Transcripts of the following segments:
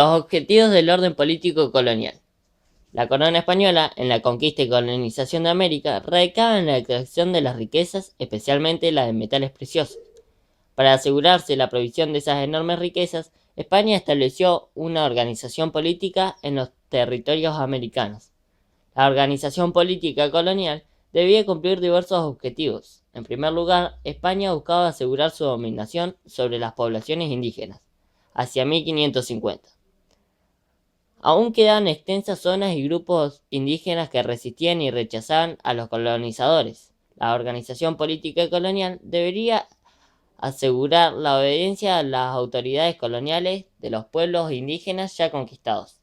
Los objetivos del orden político colonial. La corona española, en la conquista y colonización de América, radicaba en la extracción de las riquezas, especialmente las de metales preciosos. Para asegurarse la provisión de esas enormes riquezas, España estableció una organización política en los territorios americanos. La organización política colonial debía cumplir diversos objetivos. En primer lugar, España buscaba asegurar su dominación sobre las poblaciones indígenas, hacia 1550. Aún quedaban extensas zonas y grupos indígenas que resistían y rechazaban a los colonizadores. La organización política colonial debería asegurar la obediencia a las autoridades coloniales de los pueblos indígenas ya conquistados.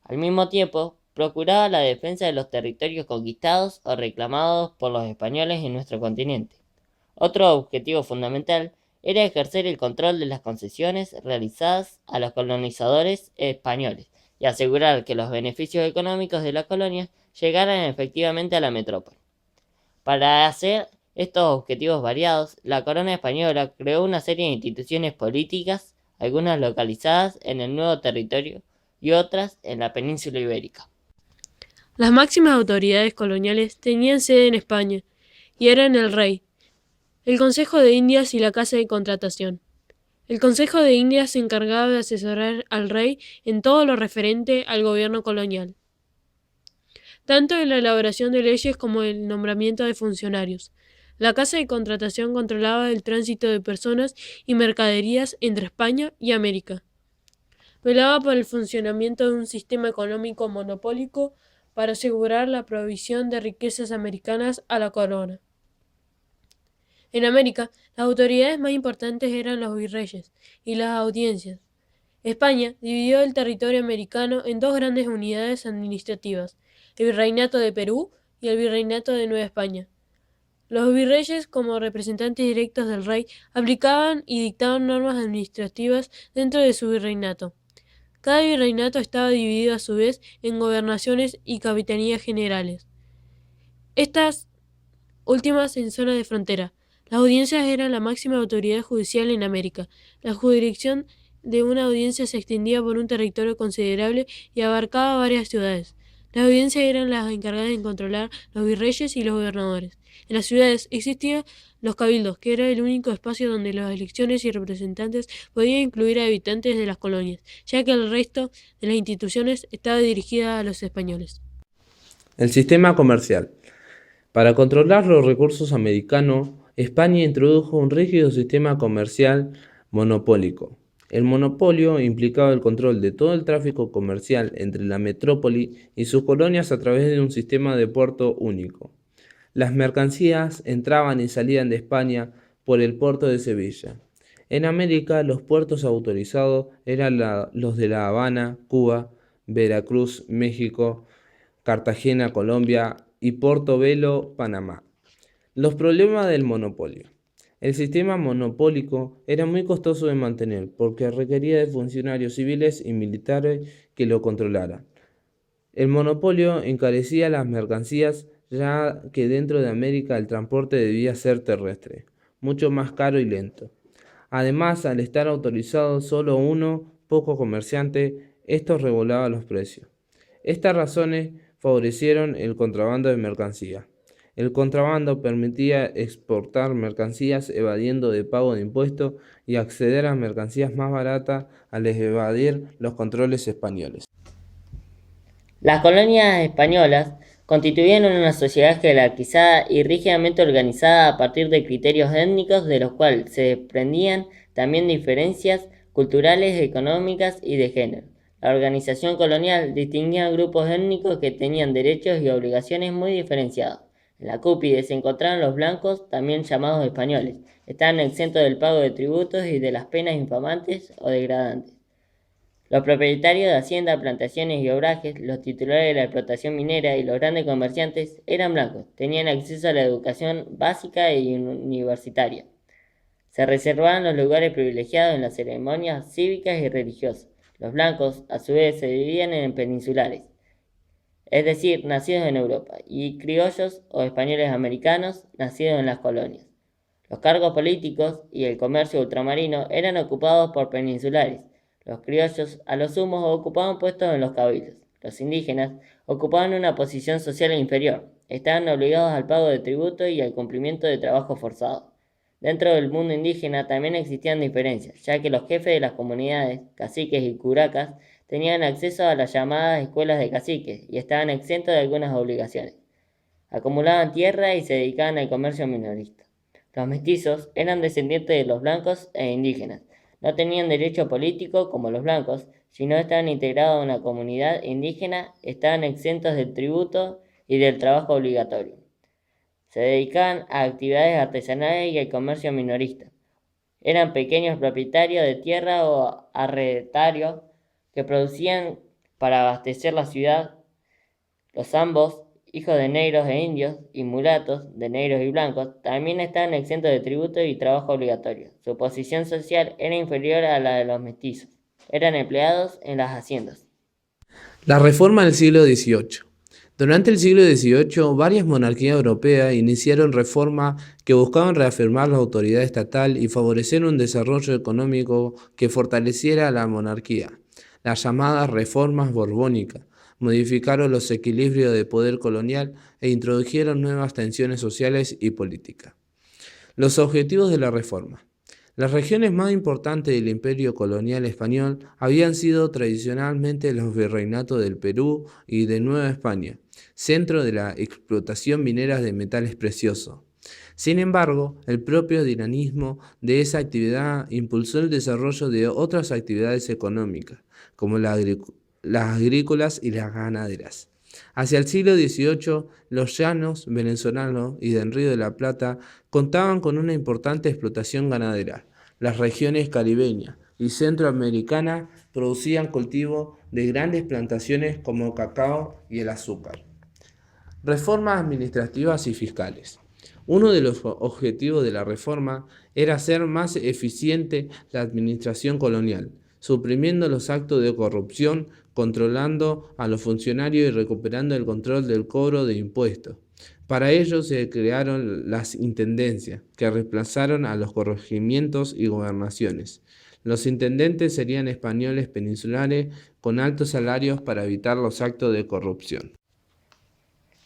Al mismo tiempo, procuraba la defensa de los territorios conquistados o reclamados por los españoles en nuestro continente. Otro objetivo fundamental era ejercer el control de las concesiones realizadas a los colonizadores españoles y asegurar que los beneficios económicos de la colonia llegaran efectivamente a la metrópoli. Para hacer estos objetivos variados, la corona española creó una serie de instituciones políticas, algunas localizadas en el nuevo territorio y otras en la península ibérica. Las máximas autoridades coloniales tenían sede en España y eran el rey, el Consejo de Indias y la Casa de Contratación. El Consejo de Indias se encargaba de asesorar al rey en todo lo referente al gobierno colonial, tanto en la elaboración de leyes como en el nombramiento de funcionarios. La Casa de Contratación controlaba el tránsito de personas y mercaderías entre España y América. Velaba por el funcionamiento de un sistema económico monopólico para asegurar la provisión de riquezas americanas a la corona. En América, las autoridades más importantes eran los virreyes y las audiencias. España dividió el territorio americano en dos grandes unidades administrativas, el Virreinato de Perú y el Virreinato de Nueva España. Los virreyes, como representantes directos del rey, aplicaban y dictaban normas administrativas dentro de su virreinato. Cada virreinato estaba dividido a su vez en gobernaciones y capitanías generales, estas últimas en zona de frontera. Las audiencias eran la máxima autoridad judicial en América. La jurisdicción de una audiencia se extendía por un territorio considerable y abarcaba varias ciudades. Las audiencias eran las encargadas de controlar los virreyes y los gobernadores. En las ciudades existían los cabildos, que era el único espacio donde las elecciones y representantes podían incluir a habitantes de las colonias, ya que el resto de las instituciones estaba dirigida a los españoles. El sistema comercial. Para controlar los recursos americanos, España introdujo un rígido sistema comercial monopólico. El monopolio implicaba el control de todo el tráfico comercial entre la metrópoli y sus colonias a través de un sistema de puerto único. Las mercancías entraban y salían de España por el puerto de Sevilla. En América, los puertos autorizados eran los de La Habana, Cuba, Veracruz, México, Cartagena, Colombia y Portobelo, Panamá. Los problemas del monopolio. El sistema monopólico era muy costoso de mantener porque requería de funcionarios civiles y militares que lo controlaran. El monopolio encarecía las mercancías, ya que dentro de América el transporte debía ser terrestre, mucho más caro y lento. Además, al estar autorizado solo uno, poco comerciante, esto regulaba los precios. Estas razones favorecieron el contrabando de mercancías. El contrabando permitía exportar mercancías evadiendo de pago de impuestos y acceder a mercancías más baratas al evadir los controles españoles. Las colonias españolas constituían una sociedad jerarquizada y rígidamente organizada a partir de criterios étnicos de los cuales se desprendían también diferencias culturales, económicas y de género. La organización colonial distinguía grupos étnicos que tenían derechos y obligaciones muy diferenciados. En la cúpide se encontraban los blancos, también llamados españoles. Estaban exentos del pago de tributos y de las penas infamantes o degradantes. Los propietarios de haciendas, plantaciones y obrajes, los titulares de la explotación minera y los grandes comerciantes eran blancos, tenían acceso a la educación básica y universitaria. Se reservaban los lugares privilegiados en las ceremonias cívicas y religiosas. Los blancos, a su vez, se dividían en peninsulares, es decir, nacidos en Europa, y criollos o españoles americanos, nacidos en las colonias. Los cargos políticos y el comercio ultramarino eran ocupados por peninsulares. Los criollos, a lo sumo, ocupaban puestos en los cabildos. Los indígenas ocupaban una posición social inferior. Estaban obligados al pago de tributo y al cumplimiento de trabajo forzado. Dentro del mundo indígena también existían diferencias, ya que los jefes de las comunidades, caciques y curacas, tenían acceso a las llamadas escuelas de caciques y estaban exentos de algunas obligaciones. Acumulaban tierra y se dedicaban al comercio minorista. Los mestizos eran descendientes de los blancos e indígenas. No tenían derecho político como los blancos, si no estaban integrados a una comunidad indígena, estaban exentos del tributo y del trabajo obligatorio. Se dedicaban a actividades artesanales y al comercio minorista. Eran pequeños propietarios de tierra o arrendatarios que producían para abastecer la ciudad. Los ambos, hijos de negros e indios, y mulatos, de negros y blancos, también estaban exentos de tributo y trabajo obligatorio. Su posición social era inferior a la de los mestizos. Eran empleados en las haciendas. La reforma del siglo XVIII. Durante el siglo XVIII, varias monarquías europeas iniciaron reformas que buscaban reafirmar la autoridad estatal y favorecer un desarrollo económico que fortaleciera a la monarquía. Las llamadas reformas borbónicas modificaron los equilibrios de poder colonial e introdujeron nuevas tensiones sociales y políticas. Los objetivos de la reforma. Las regiones más importantes del imperio colonial español habían sido tradicionalmente los virreinatos del Perú y de Nueva España, centro de la explotación minera de metales preciosos. Sin embargo, el propio dinamismo de esa actividad impulsó el desarrollo de otras actividades económicas, como las agrícolas y las ganaderas. Hacia el siglo XVIII, los llanos venezolanos y del Río de la Plata contaban con una importante explotación ganadera. Las regiones caribeñas y centroamericanas producían cultivo de grandes plantaciones como cacao y el azúcar. Reformas administrativas y fiscales. Uno de los objetivos de la reforma era hacer más eficiente la administración colonial, suprimiendo los actos de corrupción, controlando a los funcionarios y recuperando el control del cobro de impuestos. Para ello se crearon las intendencias, que reemplazaron a los corregimientos y gobernaciones. Los intendentes serían españoles peninsulares con altos salarios para evitar los actos de corrupción.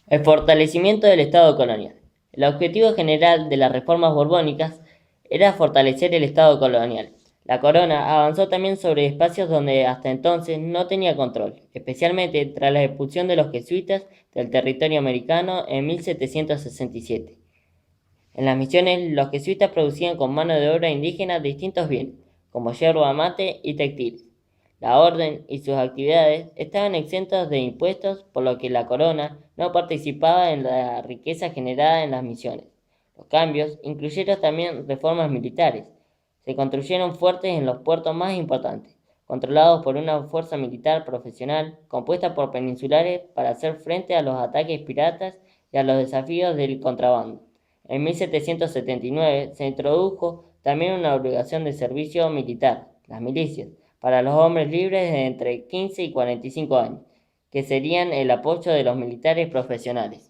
El fortalecimiento del Estado colonial. El objetivo general de las reformas borbónicas era fortalecer el Estado colonial. La corona avanzó también sobre espacios donde hasta entonces no tenía control, especialmente tras la expulsión de los jesuitas del territorio americano en 1767. En las misiones, los jesuitas producían con mano de obra indígena distintos bienes, como yerba mate y textiles. La orden y sus actividades estaban exentos de impuestos, por lo que la corona no participaba en la riqueza generada en las misiones. Los cambios incluyeron también reformas militares. Se construyeron fuertes en los puertos más importantes, controlados por una fuerza militar profesional compuesta por peninsulares para hacer frente a los ataques piratas y a los desafíos del contrabando. En 1779 se introdujo también una obligación de servicio militar, las milicias, para los hombres libres de entre 15 y 45 años, que serían el apoyo de los militares profesionales.